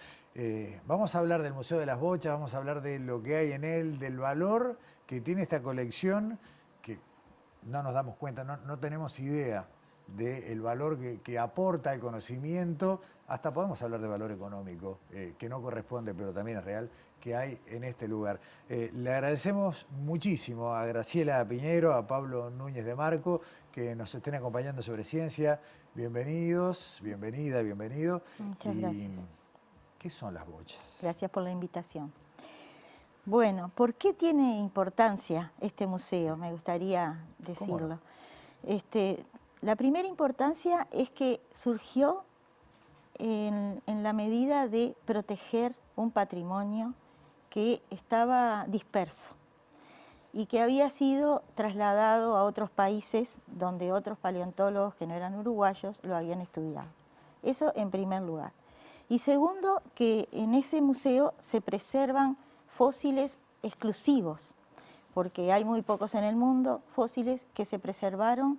Vamos a hablar del Museo de las Bochas, vamos a hablar de lo que hay en él, del valor que tiene esta colección, que no nos damos cuenta, no tenemos idea del valor que aporta el conocimiento, hasta podemos hablar de valor económico, que no corresponde, pero también es real, que hay en este lugar. Le agradecemos muchísimo a Graciela Piñero, a Pablo Núñez de Marco, que nos estén acompañando sobre ciencia. Bienvenidos, bienvenida, bienvenido. Muchas gracias. ¿Qué son las bochas? Gracias por la invitación. Bueno, ¿por qué tiene importancia este museo? Me gustaría decirlo. La primera importancia es que surgió en la medida de proteger un patrimonio que estaba disperso. y que había sido trasladado a otros países donde otros paleontólogos que no eran uruguayos lo habían estudiado. Eso en primer lugar. Y segundo, que en ese museo se preservan fósiles exclusivos, porque hay muy pocos en el mundo, fósiles que se preservaron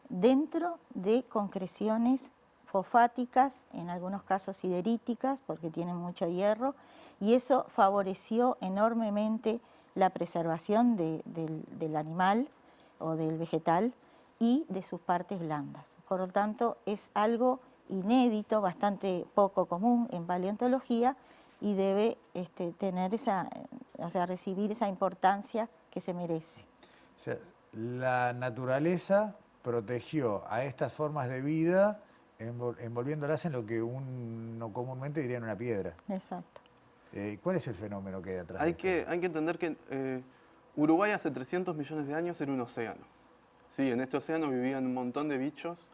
dentro de concreciones fosfáticas, en algunos casos sideríticas, porque tienen mucho hierro, y eso favoreció enormemente la preservación del animal o del vegetal y de sus partes blandas. Por lo tanto, es algo inédito, bastante poco común en paleontología y debe tener recibir esa importancia que se merece. O sea, la naturaleza protegió a estas formas de vida envolviéndolas en lo que uno comúnmente diría en una piedra. Exacto. ¿Cuál es el fenómeno que hay atrás? Hay que entender que Uruguay hace 300 millones de años era un océano. Sí, en este océano vivían un montón de bichos,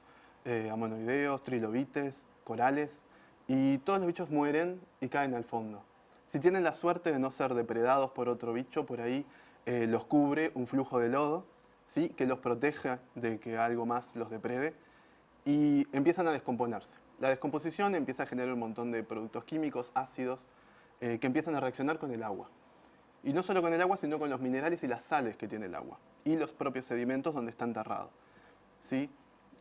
ammonoideos, trilobites, corales, y todos los bichos mueren y caen al fondo. Si tienen la suerte de no ser depredados por otro bicho, por ahí los cubre un flujo de lodo, ¿sí?, que los proteja de que algo más los deprede, y empiezan a descomponerse. La descomposición empieza a generar un montón de productos químicos, ácidos, que empiezan a reaccionar con el agua. Y no solo con el agua, sino con los minerales y las sales que tiene el agua, y los propios sedimentos donde está enterrado, ¿sí?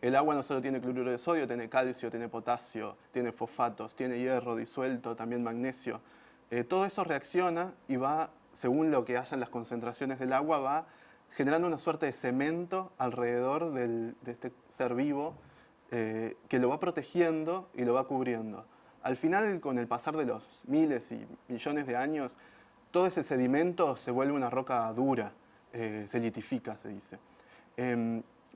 El agua no solo tiene cloruro de sodio, tiene calcio, tiene potasio, tiene fosfatos, tiene hierro disuelto, también magnesio. Todo eso reacciona y va, según lo que hayan las concentraciones del agua, va generando una suerte de cemento alrededor de este ser vivo que lo va protegiendo y lo va cubriendo. Al final, con el pasar de los miles y millones de años, todo ese sedimento se vuelve una roca dura, se litifica, se dice.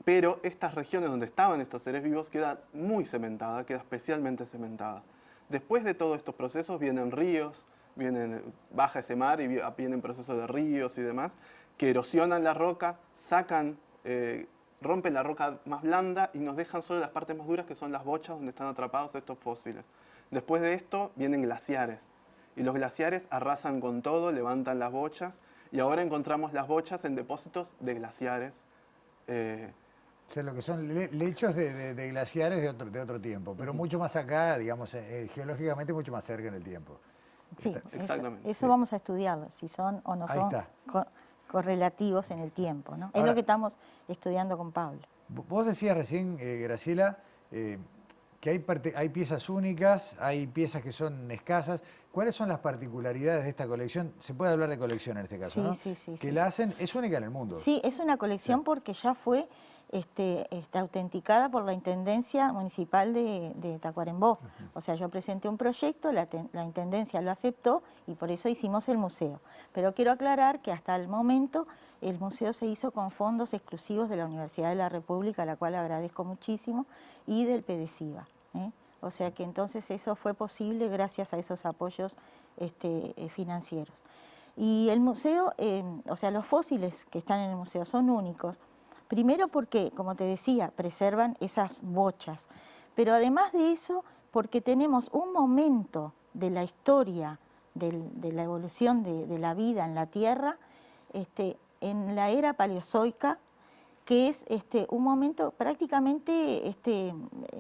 Pero estas regiones donde estaban estos seres vivos queda muy cementada, queda especialmente cementada. Después de todos estos procesos vienen ríos, baja ese mar y vienen procesos de ríos y demás, que erosionan la roca, rompen la roca más blanda y nos dejan solo las partes más duras, que son las bochas donde están atrapados estos fósiles. Después de esto vienen glaciares, y los glaciares arrasan con todo, levantan las bochas, y ahora encontramos las bochas en depósitos de glaciares. O sea, lo que son lechos de glaciares de otro tiempo, pero mucho más acá, digamos, geológicamente mucho más cerca en el tiempo. Sí, Exactamente. eso vamos a estudiarlo, si son o no son correlativos en el tiempo, ¿no? Es lo que estamos estudiando con Pablo. Vos decías recién, Graciela, que hay piezas únicas, hay piezas que son escasas. ¿Cuáles son las particularidades de esta colección? Se puede hablar de colección en este caso, sí, ¿no? Sí. Que la hacen, es única en el mundo. Sí, es una colección porque ya fue autenticada por la Intendencia Municipal de Tacuarembó. O sea, yo presenté un proyecto, la Intendencia lo aceptó y por eso hicimos el museo. Pero quiero aclarar que hasta el momento el museo se hizo con fondos exclusivos de la Universidad de la República, a la cual agradezco muchísimo, y del PDCIVA. O sea que entonces eso fue posible gracias a esos apoyos financieros. Y el museo, o sea, los fósiles que están en el museo son únicos. Primero porque, como te decía, preservan esas bochas, pero además de eso, porque tenemos un momento de la historia, de la evolución de la vida en la Tierra, en la era paleozoica, que es un momento prácticamente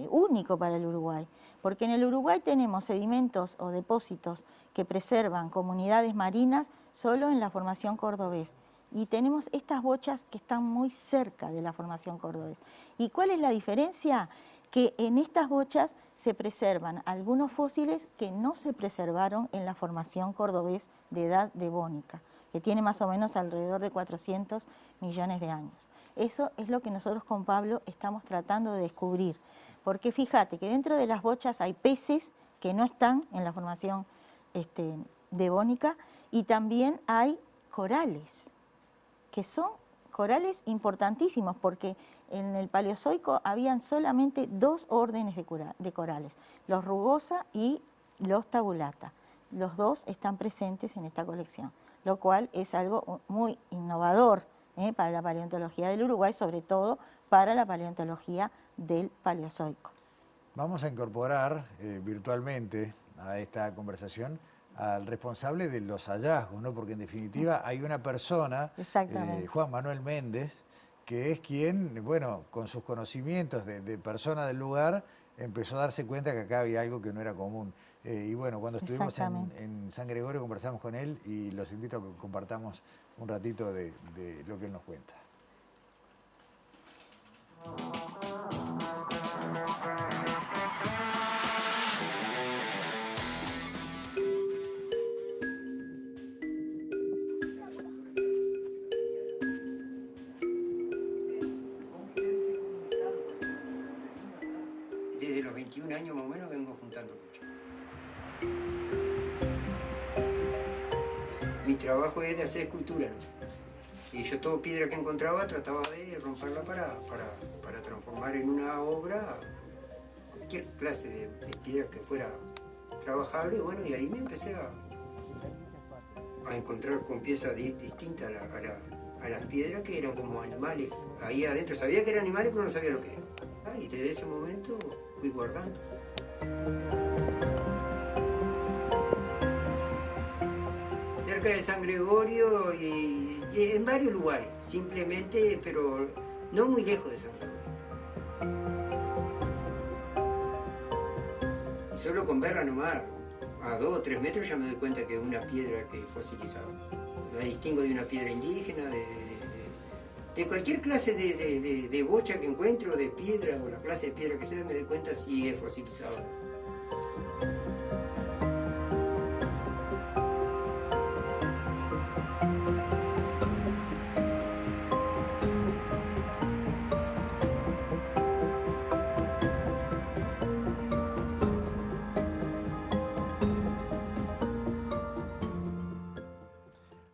único para el Uruguay, porque en el Uruguay tenemos sedimentos o depósitos que preservan comunidades marinas solo en la formación Cordobés. Y tenemos estas bochas que están muy cerca de la formación Cordobés. ¿Y cuál es la diferencia? Que en estas bochas se preservan algunos fósiles que no se preservaron en la formación Cordobés de edad devónica, que tiene más o menos alrededor de 400 millones de años. Eso es lo que nosotros con Pablo estamos tratando de descubrir. Porque fíjate que dentro de las bochas hay peces que no están en la formación devónica y también hay corales, que son corales importantísimos porque en el Paleozoico habían solamente dos órdenes de corales, los rugosa y los tabulata. Los dos están presentes en esta colección, lo cual es algo muy innovador para la paleontología del Uruguay, sobre todo para la paleontología del Paleozoico. Vamos a incorporar virtualmente a esta conversación al responsable de los hallazgos, ¿no? Porque en definitiva hay una persona, Juan Manuel Méndez, que es quien, bueno, con sus conocimientos de persona del lugar, empezó a darse cuenta que acá había algo que no era común. Y bueno, cuando estuvimos en San Gregorio conversamos con él y los invito a que compartamos un ratito de lo que él nos cuenta. Desde los 21 años más o menos vengo juntando mucho. Mi trabajo es de hacer escultura, ¿no? Y yo toda piedra que encontraba trataba de romperla para transformar en una obra cualquier clase de piedra que fuera trabajable. Y bueno, y ahí me empecé a encontrar con piezas distintas a las piedras que eran como animales. Ahí adentro sabía que eran animales, pero no sabía lo que eran. Y desde ese momento fui guardando. Cerca de San Gregorio y en varios lugares, simplemente, pero no muy lejos de San Gregorio. Solo con verla nomás, a 2 o 3 metros ya me doy cuenta que es una piedra que es fosilizada. La distingo de una piedra indígena, de cualquier clase de bocha que encuentro, de piedra o la clase de piedra que sea, me doy cuenta si es fosilizada.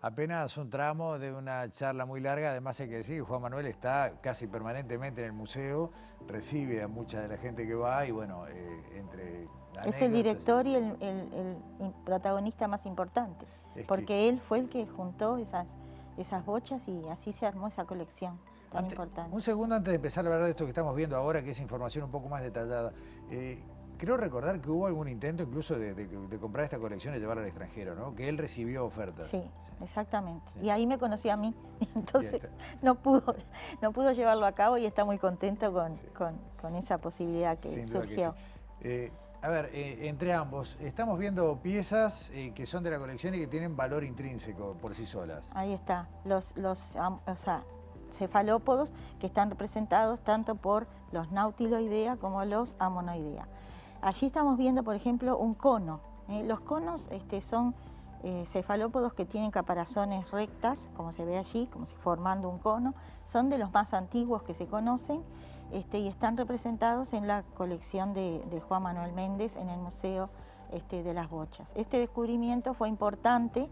Apenas un tramo de una charla muy larga, además hay que decir que Juan Manuel está casi permanentemente en el museo, recibe a mucha de la gente que va y bueno, entre anécdotas. Es el director y el protagonista más importante, porque él fue el que juntó esas bochas y así se armó esa colección tan importante. Un segundo antes de empezar a hablar de esto que estamos viendo ahora, que es información un poco más detallada. Creo recordar que hubo algún intento incluso de comprar esta colección y llevarla al extranjero, ¿no? Que él recibió ofertas. Sí, exactamente. Sí. Y ahí me conoció a mí, entonces no pudo llevarlo a cabo y está muy contento con esa posibilidad que surgió. Que sí. A ver, entre ambos, estamos viendo piezas que son de la colección y que tienen valor intrínseco por sí solas. Ahí está, los cefalópodos que están representados tanto por los nautiloidea como los amonoidea. Allí estamos viendo, por ejemplo, un cono. Los conos son cefalópodos que tienen caparazones rectas, como se ve allí, como si formando un cono. Son de los más antiguos que se conocen y están representados en la colección de Juan Manuel Méndez en el Museo de las Bochas. Este descubrimiento fue importante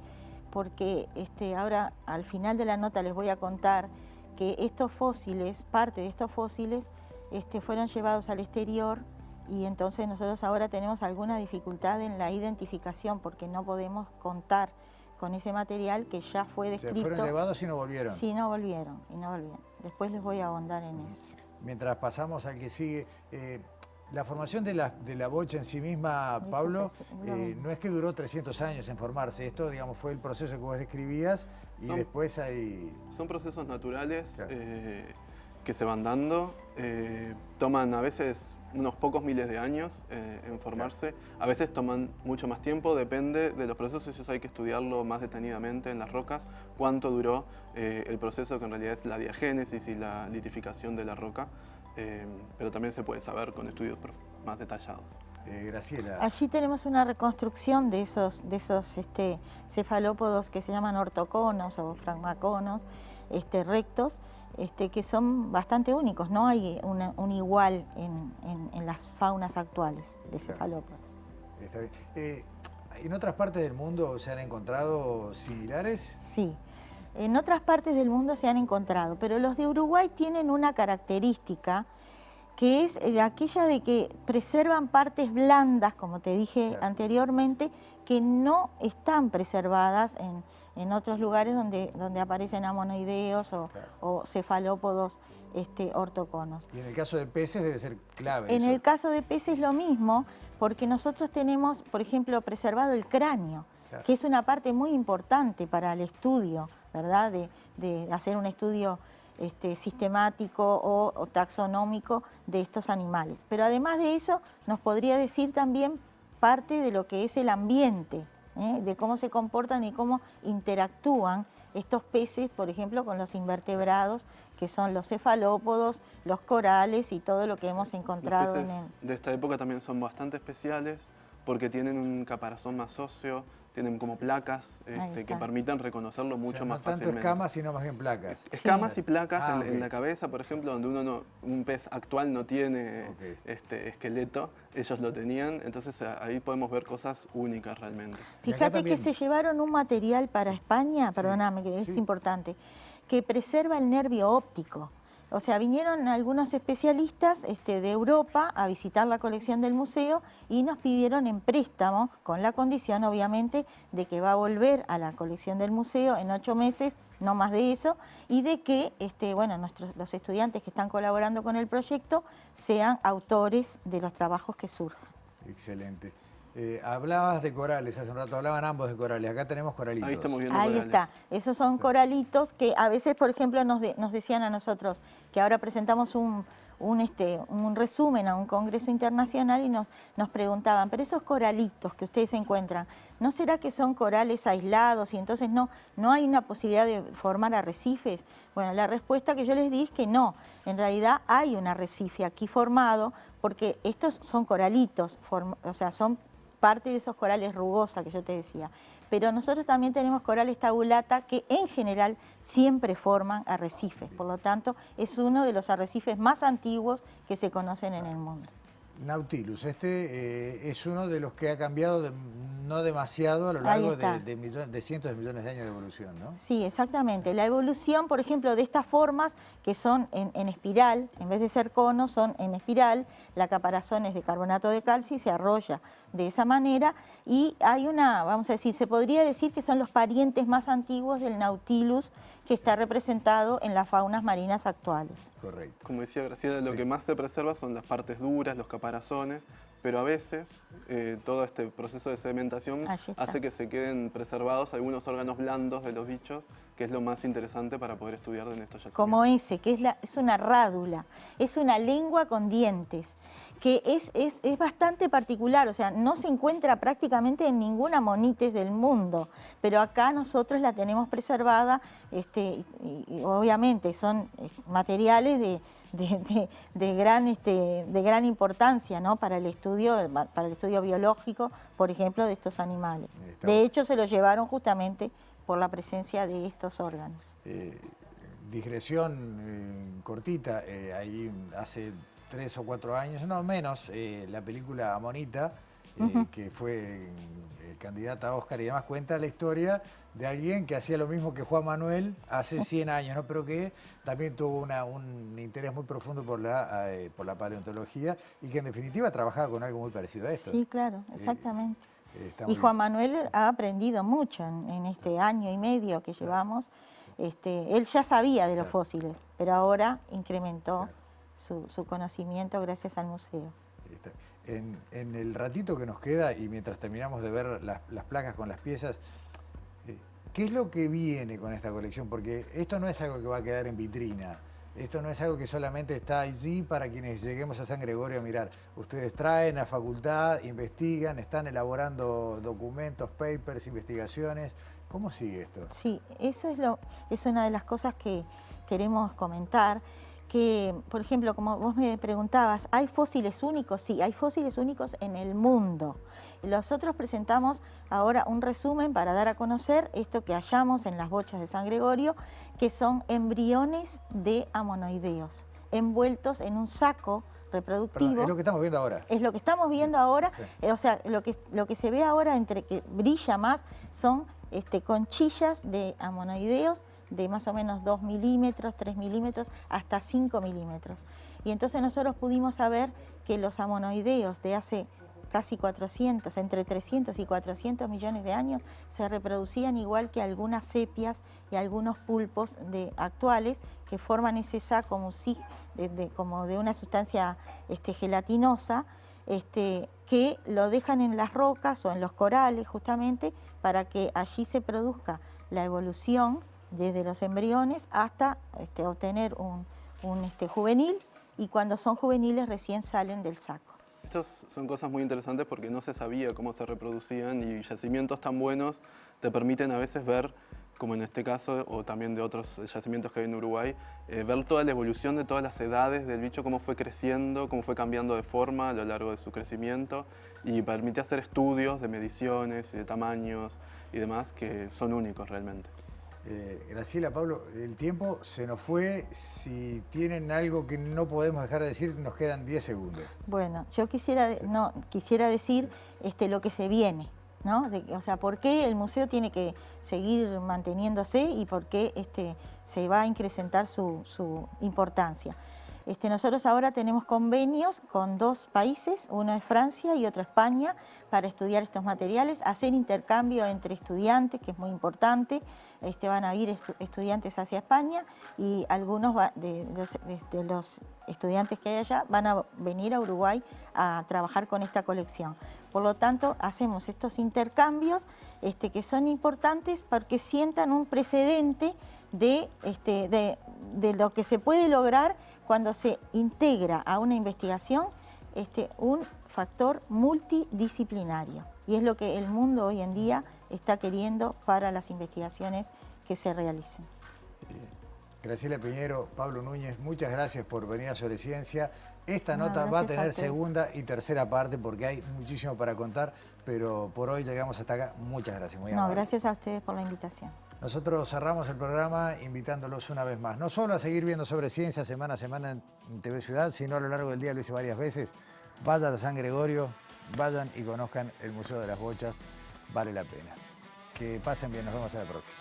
porque ahora al final de la nota les voy a contar que estos fósiles, parte de estos fósiles, fueron llevados al exterior y entonces nosotros ahora tenemos alguna dificultad en la identificación porque no podemos contar con ese material que ya fue descrito. ¿Se fueron llevados y no volvieron? Sí, no volvieron. Después les voy a ahondar en eso. Mientras pasamos al que sigue, la formación de la bocha en sí misma, Pablo, no es que duró 300 años en formarse. Esto, digamos, fue el proceso que vos describías y después hay... Son procesos naturales, claro, que se van dando. Toman a veces unos pocos miles de años en formarse. Claro. A veces toman mucho más tiempo, depende de los procesos. Eso hay que estudiarlo más detenidamente en las rocas. Cuánto duró el proceso, que en realidad es la diagénesis y la litificación de la roca. Pero también se puede saber con estudios más detallados. Graciela. Allí tenemos una reconstrucción de esos cefalópodos que se llaman ortoconos o fragmaconos rectos, que son bastante únicos. No hay un igual en las faunas actuales de cefalópodos. Está bien. ¿En otras partes del mundo se han encontrado similares? Sí. En otras partes del mundo se han encontrado, pero los de Uruguay tienen una característica que es aquella de que preservan partes blandas, como te dije anteriormente, que no están preservadas en otros lugares donde aparecen amonoideos o cefalópodos ortoconos. Y en el caso de peces debe ser clave. En el caso de peces lo mismo, porque nosotros tenemos, por ejemplo, preservado el cráneo. que es una parte muy importante para el estudio, ¿verdad? De hacer un estudio sistemático o taxonómico de estos animales. Pero además de eso, nos podría decir también parte de lo que es el ambiente, de cómo se comportan y cómo interactúan estos peces, por ejemplo, con los invertebrados, que son los cefalópodos, los corales y todo lo que hemos encontrado Los peces de esta época también son bastante especiales porque tienen un caparazón más óseo, tienen como placas que permiten reconocerlo mucho más fácilmente. No tanto escamas, sino más bien placas. Escamas y placas en la cabeza, por ejemplo, donde un pez actual no tiene esqueleto, ellos lo tenían, entonces ahí podemos ver cosas únicas realmente. Fíjate que se llevaron un material para España, perdóname, que es importante, que preserva el nervio óptico. O sea, vinieron algunos especialistas de Europa a visitar la colección del museo y nos pidieron en préstamo, con la condición obviamente de que va a volver a la colección del museo en 8 meses, no más de eso, y de que los estudiantes que están colaborando con el proyecto sean autores de los trabajos que surjan. Excelente. Hablabas de corales, hace un rato hablaban ambos de corales, acá tenemos coralitos. Ahí estamos viendo corales. Ahí está, esos son coralitos que a veces, por ejemplo, nos decían a nosotros que ahora presentamos un resumen a un congreso internacional y nos preguntaban, pero esos coralitos que ustedes encuentran, ¿no será que son corales aislados y entonces no hay una posibilidad de formar arrecifes? Bueno, la respuesta que yo les di es que no, en realidad hay un arrecife aquí formado porque estos son coralitos, o sea, son parte de esos corales rugosa que yo te decía. Pero nosotros también tenemos corales tabulata que en general siempre forman arrecifes. Por lo tanto, es uno de los arrecifes más antiguos que se conocen en el mundo. Nautilus, es uno de los que ha cambiado no demasiado a lo largo de cientos de millones de años de evolución, ¿no? Sí, exactamente. La evolución, por ejemplo, de estas formas que son en espiral, en vez de ser cono, son en espiral, la caparazón es de carbonato de calcio y se arrolla de esa manera. Y hay vamos a decir, se podría decir que son los parientes más antiguos del Nautilus que está representado en las faunas marinas actuales. Correcto. Como decía Graciela, lo que más se preserva son las partes duras, los caparazones, pero a veces todo este proceso de sedimentación hace que se queden preservados algunos órganos blandos de los bichos, que es lo más interesante para poder estudiar en estos yacimientos. Como ese, que es una rádula, es una lengua con dientes, que es bastante particular, o sea, no se encuentra prácticamente en ninguna monites del mundo, pero acá nosotros la tenemos preservada, y obviamente son materiales de gran importancia, ¿no? para el estudio biológico, por ejemplo, de estos animales. De hecho, se los llevaron justamente por la presencia de estos órganos. Digresión cortita, ahí hace 3 o 4 años, no menos, la película Amonita, que fue candidata a Oscar y además cuenta la historia de alguien que hacía lo mismo que Juan Manuel hace 100 años, ¿no? Pero que también tuvo un interés muy profundo por la paleontología y que en definitiva trabajaba con algo muy parecido a esto. Sí, claro, exactamente. Y Juan Manuel ha aprendido mucho en este año y medio que llevamos. Él ya sabía de los fósiles, pero ahora incrementó su conocimiento gracias al museo. En el ratito que nos queda y mientras terminamos de ver las placas con las piezas, ¿qué es lo que viene con esta colección? Porque esto no es algo que va a quedar en vitrina. Esto no es algo que solamente está allí para quienes lleguemos a San Gregorio a mirar. Ustedes traen a facultad, investigan, están elaborando documentos, papers, investigaciones. ¿Cómo sigue esto? Sí, eso es una de las cosas que queremos comentar. Que, por ejemplo, como vos me preguntabas, ¿hay fósiles únicos? Sí, hay fósiles únicos en el mundo. Nosotros presentamos ahora un resumen para dar a conocer esto que hallamos en las bochas de San Gregorio, que son embriones de amonoideos, envueltos en un saco reproductivo. Perdón, es lo que estamos viendo ahora. Es lo que estamos viendo ahora. Sí. O sea, lo que se ve ahora entre que brilla más son conchillas de amonoideos de más o menos 2 milímetros, 3 milímetros, hasta 5 milímetros. Y entonces nosotros pudimos saber que los amonoideos de hace casi 400, entre 300 y 400 millones de años, se reproducían igual que algunas sepias y algunos pulpos actuales que forman ese saco como de una sustancia gelatinosa, que lo dejan en las rocas o en los corales justamente para que allí se produzca la evolución desde los embriones hasta obtener un juvenil, y cuando son juveniles recién salen del saco. Estas son cosas muy interesantes porque no se sabía cómo se reproducían, y yacimientos tan buenos te permiten a veces ver, como en este caso, o también de otros yacimientos que hay en Uruguay, ver toda la evolución de todas las edades del bicho, cómo fue creciendo, cómo fue cambiando de forma a lo largo de su crecimiento, y permite hacer estudios de mediciones y de tamaños y demás que son únicos realmente. Graciela, Pablo, el tiempo se nos fue. Si tienen algo que no podemos dejar de decir, nos quedan 10 segundos. Bueno, yo quisiera decir lo que se viene, ¿no? O sea, por qué el museo tiene que seguir manteniéndose y por qué se va a incrementar su importancia. Nosotros ahora tenemos convenios con 2 países, uno es Francia y otro España, para estudiar estos materiales, hacer intercambio entre estudiantes, que es muy importante. Van a ir estudiantes hacia España, y algunos de los estudiantes que hay allá van a venir a Uruguay a trabajar con esta colección. Por lo tanto, hacemos estos intercambios que son importantes porque sientan un precedente de lo que se puede lograr cuando se integra a una investigación un factor multidisciplinario. Y es lo que el mundo hoy en día está queriendo para las investigaciones que se realicen. Graciela Piñero, Pablo Núñez, muchas gracias por venir a Sobre Ciencia. Esta No, nota va a tener ustedes. segunda y tercera parte porque hay muchísimo para contar, pero por hoy llegamos hasta acá. Muchas gracias, muy amable. Gracias a ustedes por la invitación. Nosotros cerramos el programa invitándolos una vez más, no solo a seguir viendo Sobre Ciencia semana a semana en TV Ciudad, sino a lo largo del día, lo hice varias veces. Vayan a San Gregorio, vayan y conozcan el Museo de las Bochas, vale la pena. Que pasen bien, nos vemos en la próxima.